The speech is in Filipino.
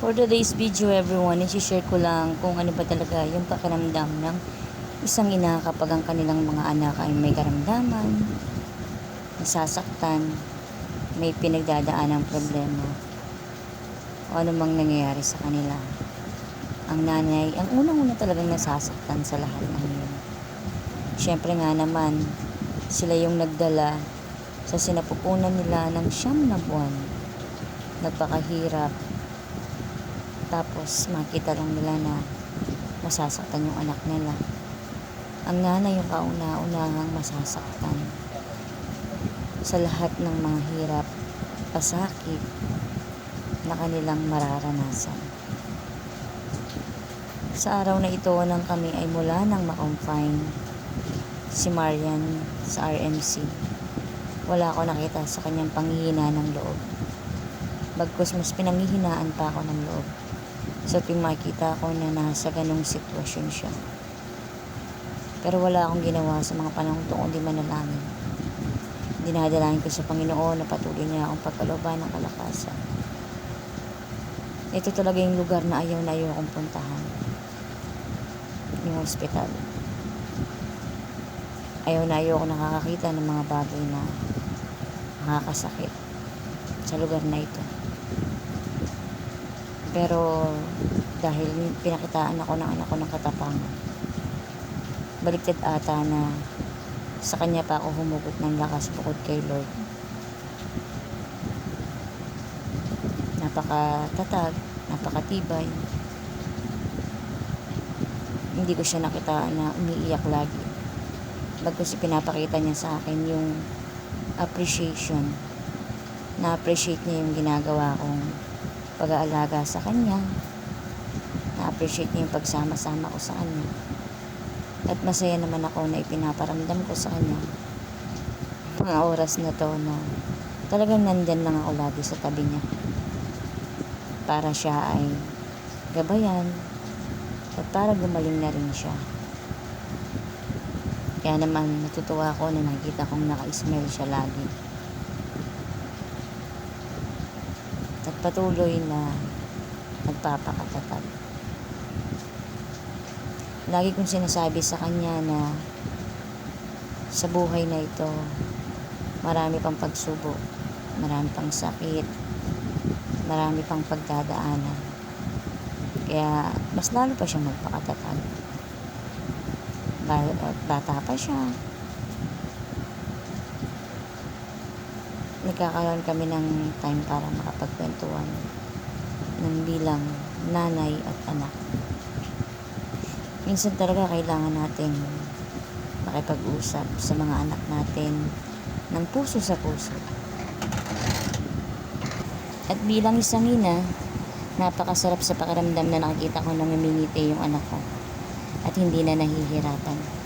For today's video everyone, i-share ko lang kung ano ba talaga yung pakiramdam ng isang ina kapag ang kanilang mga anak ay may karamdaman, nasasaktan, may pinagdadaan ng problema, o ano mang nangyayari sa kanila. Ang nanay, ang unang-una talagang nasasaktan sa lahat ng yun. Siyempre nga naman, sila yung nagdala sa sinapupunan nila ng 9 na buwan. Nagpakahirap. Tapos makita lang nila na masasaktan yung anak nila. Ang nanay yung kauna-unahang masasaktan sa lahat ng mga hirap, pasakit na kanilang mararanasan. Sa araw na ito nang kami ay mula nang ma-confine si Marian sa RMC, wala ako nakita sa kanyang panghihina ng loob. Bagkus mas pinanghihinaan pa ako ng loob sa tuwing makita ko na nasa ganong sitwasyon siya. Pero wala akong ginawa sa mga panahon ito kundi manalangin. Dinadalangin ko sa Panginoon na patuloy niya akong pagkalooban ng kalakasan. Ito talaga yung lugar na ayaw akong puntahan. Yung hospital. Ayaw ako nakakakita ng mga bagay na nakakasakit sa lugar na ito. Pero dahil pinakitaan ako ng anak ko ng katapangan, baliktad ata na sa kanya pa ako humugot ng lakas bukod kay Lord. Napakatatag, napakatibay. Hindi ko siya nakitaan na umiiyak lagi. Bagkus pinapakita niya sa akin yung appreciation. Na-appreciate niya yung ginagawa kong pag-aalaga sa kanya. Na-appreciate niya yung pagsama-sama ko sa kanya. At masaya naman ako na ipinaparamdam ko sa kanya mga oras na to na talagang nandyan lang ako lagi sa tabi niya. Para siya ay gabayan at para gumaling na rin siya. Kaya naman natutuwa ako na nakita kong naka-smile siya lagi. At patuloy na nagpapakatatag. Lagi kong sinasabi sa kanya na sa buhay na ito, marami pang pagsubok, marami pang sakit, marami pang pagdadaanan. Kaya mas lalo pa siyang magpakatatag. Bata pa siya. Nagkakaroon kami ng time para makapagkwentuhan ng bilang nanay at anak. Minsan talaga kailangan natin makipag-usap sa mga anak natin ng puso sa puso. At bilang isang ina, napakasarap sa pakiramdam na nakikita ko na namimiti yung anak ko at hindi na nahihirapan.